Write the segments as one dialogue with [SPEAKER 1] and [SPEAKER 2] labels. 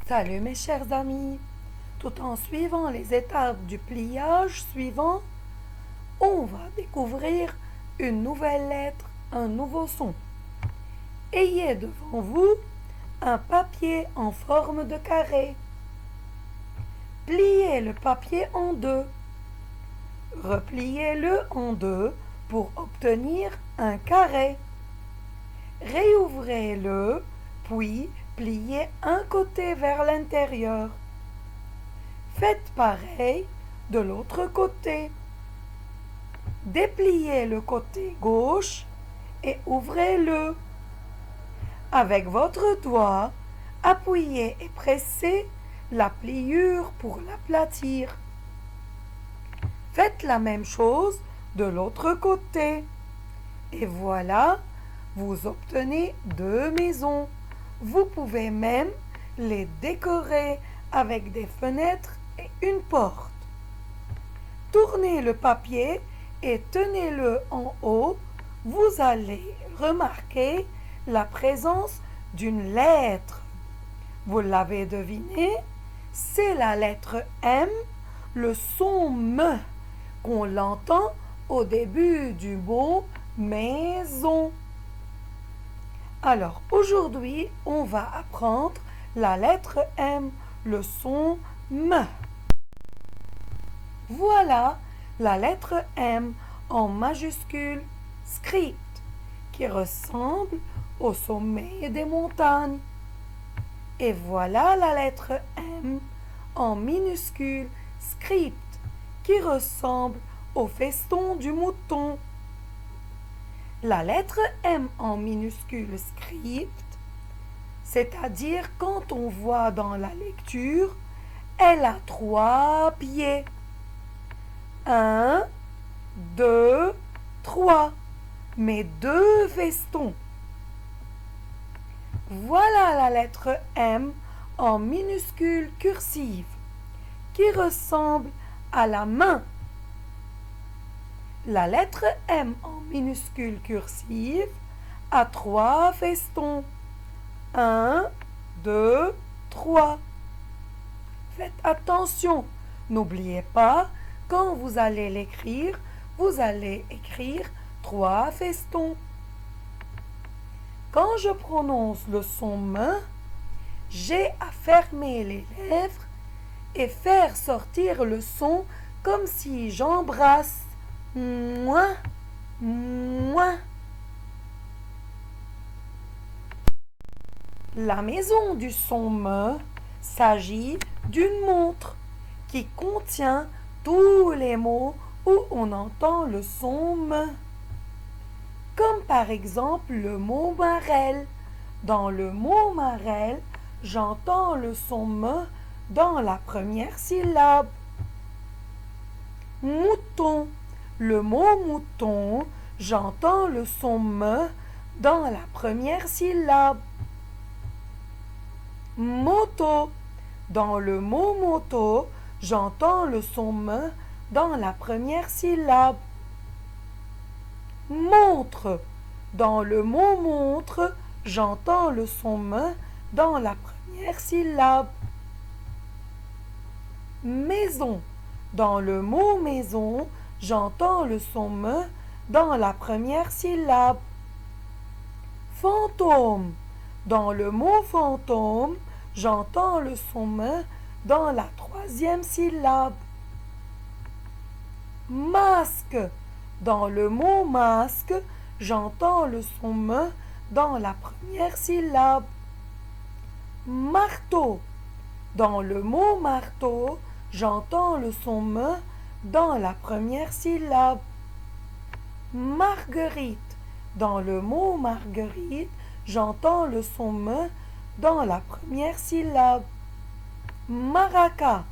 [SPEAKER 1] Salut mes chers amis. Tout en suivant les étapes du pliage suivant, on va découvrir une nouvelle lettre, un nouveau son. Ayez devant vous un papier en forme de carré. Pliez le papier en deux. Repliez-le en deux pour obtenir un carré. Réouvrez-le, puis pliez un côté vers l'intérieur. Faites pareil de l'autre côté. Dépliez le côté gauche et ouvrez-le. Avec votre doigt, appuyez et pressez la pliure pour l'aplatir. Faites la même chose de l'autre côté. Et voilà, vous obtenez deux maisons. Vous pouvez même les décorer avec des fenêtres et une porte. Tournez le papier et tenez-le en haut. Vous allez remarquer la présence d'une lettre. Vous l'avez deviné, c'est la lettre M, le son M, qu'on l'entend au début du mot maison. Alors aujourd'hui, on va apprendre la lettre M, le son M. Voilà la lettre M en majuscule script qui ressemble au sommet des montagnes. Et voilà la lettre M en minuscule script qui ressemble au feston du mouton. La lettre M en minuscule script, c'est-à-dire quand on voit dans la lecture, elle a trois pieds. 1, 2, 3, mais deux festons. Voilà la lettre M en minuscule cursive qui ressemble à la main. La lettre M en minuscule cursive a trois festons. 1, 2, 3. Faites attention, n'oubliez pas, quand vous allez l'écrire, vous allez écrire trois festons. Quand je prononce le son M, j'ai à fermer les lèvres et faire sortir le son comme si j'embrasse. Moi, moi. La maison du son M s'agit d'une montre qui contient tous les mots où on entend le son M. Comme par exemple le mot marelle. Dans le mot marelle, j'entends le son M dans la première syllabe. Mouton. Le mot mouton, j'entends le son M dans la première syllabe. Moto. Dans le mot moto, j'entends le son M dans la première syllabe. Montre. Dans le mot montre, j'entends le son M dans la première syllabe. Maison. Dans le mot maison, j'entends le son M dans la première syllabe. Fantôme. Dans le mot fantôme, j'entends le son M dans la troisième syllabe. Masque. Dans le mot masque, j'entends le son M dans la première syllabe. Marteau. Dans le mot marteau, j'entends le son M dans la première syllabe. Marguerite. Dans le mot marguerite, j'entends le son M dans la première syllabe. Maraca.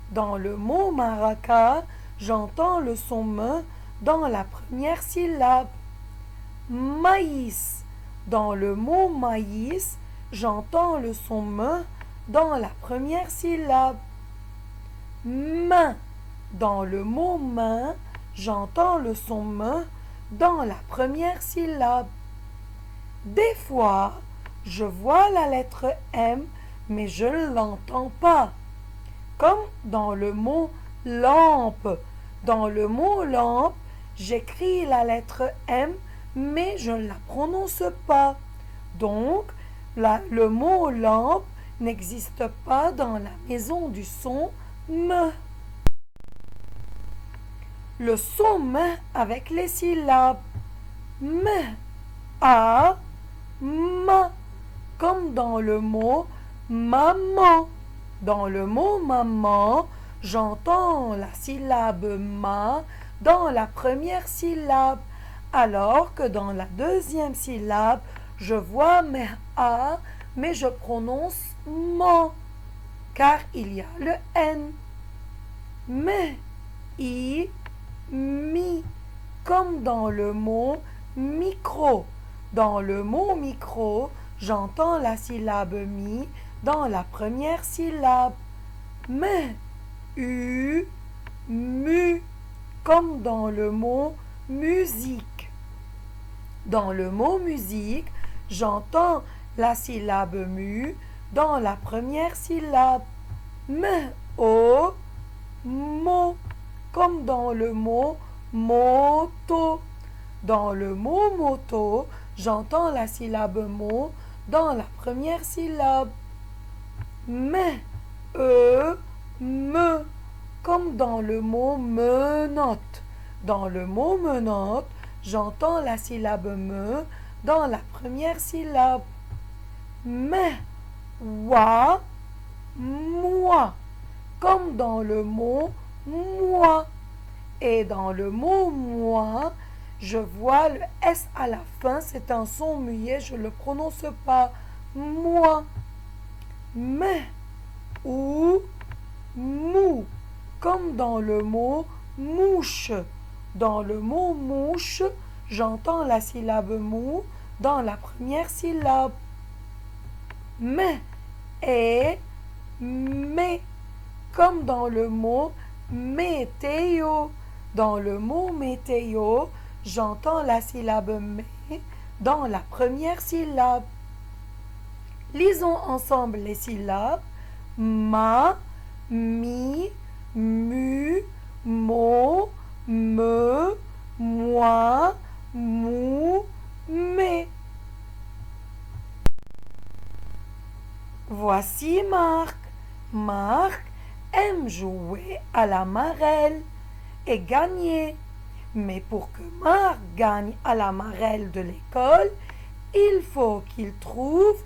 [SPEAKER 1] Dans le mot maraca, j'entends le son M dans la première syllabe. Maïs. Dans le mot maïs, j'entends le son M dans la première syllabe. Main. Dans le mot main, j'entends le son M dans la première syllabe. Des fois, je vois la lettre M mais je ne l'entends pas. Comme dans le mot lampe. Dans le mot lampe, j'écris la lettre M, mais je ne la prononce pas. Donc, le mot lampe n'existe pas dans la maison du son M. Le son M avec les syllabes M, A, ma, comme dans le mot maman. Dans le mot maman, j'entends la syllabe ma dans la première syllabe, alors que dans la deuxième syllabe, je vois mes a, mais je prononce man, car il y a le n. Mais, i, mi, comme dans le mot micro. Dans le mot micro, j'entends la syllabe mi dans la première syllabe. Mais, u, mu, comme dans le mot musique. Dans le mot musique, j'entends la syllabe mu dans la première syllabe. Mais, o, mo, comme dans le mot moto. Dans le mot moto, j'entends la syllabe mo dans la première syllabe. Mais, me, comme dans le mot menotte. Dans le mot menotte, j'entends la syllabe me dans la première syllabe. Mais, wa, moi, comme dans le mot moi. Et dans le mot moi, je vois le S à la fin, c'est un son muet, je ne le prononce pas. Moi. Mais, ou, mou, comme dans le mot mouche. Dans le mot mouche, j'entends la syllabe mou dans la première syllabe. Mais, et, mais, comme dans le mot météo. Dans le mot météo, j'entends la syllabe mais dans la première syllabe. Lisons ensemble les syllabes. Ma, mi, mu, mo, me, moi, mou, mais. Voici Marc. Marc aime jouer à la marelle et gagner. Mais pour que Marc gagne à la marelle de l'école, il faut qu'il trouve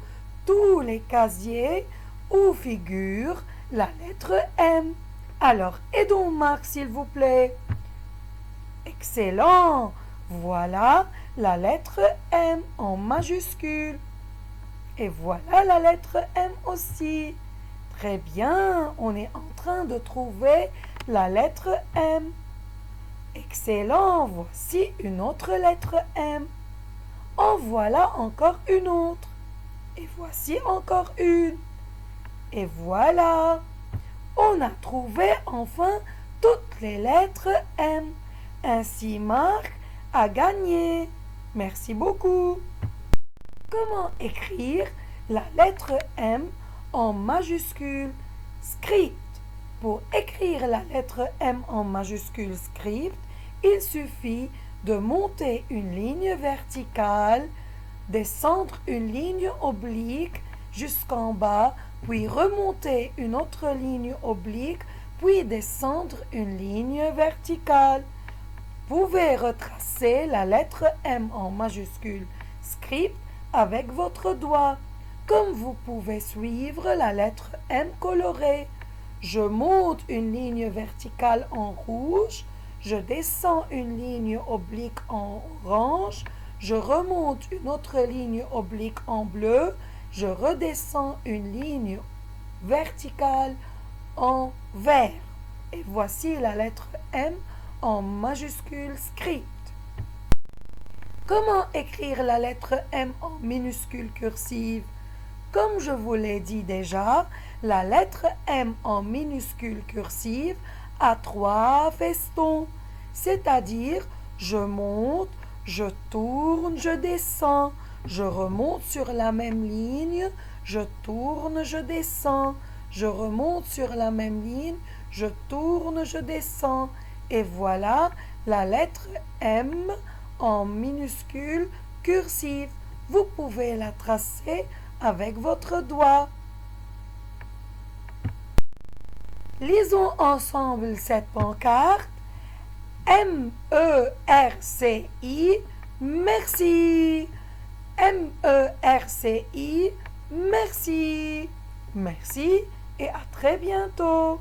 [SPEAKER 1] tous les casiers où figure la lettre M. Alors, aidons Marc, s'il vous plaît. Excellent! Voilà la lettre M en majuscule. Et voilà la lettre M aussi. Très bien, on est en train de trouver la lettre M. Excellent, voici une autre lettre M. En voilà encore une autre. Et voici encore une. Et voilà. On a trouvé enfin toutes les lettres M. Ainsi Marc a gagné. Merci beaucoup. Comment écrire la lettre M en majuscule script? Pour écrire la lettre M en majuscule script, il suffit de monter une ligne verticale, descendre une ligne oblique jusqu'en bas, puis remonter une autre ligne oblique, puis descendre une ligne verticale. Vous pouvez retracer la lettre M en majuscule script avec votre doigt, comme vous pouvez suivre la lettre M colorée. Je monte une ligne verticale en rouge, je descends une ligne oblique en orange, je remonte une autre ligne oblique en bleu, je redescends une ligne verticale en vert. Et voici la lettre M en majuscule script. Comment écrire la lettre M en minuscule cursive? Comme je vous l'ai dit déjà, la lettre M en minuscule cursive a 3 festons, c'est-à-dire je monte, je tourne, je descends, je remonte sur la même ligne, je tourne, je descends, je remonte sur la même ligne, je tourne, je descends. Et voilà la lettre M en minuscule cursive. Vous pouvez la tracer avec votre doigt. Lisons ensemble cette pancarte. M-E-R-C-I, merci. M-E-R-C-I, merci. Merci et à très bientôt.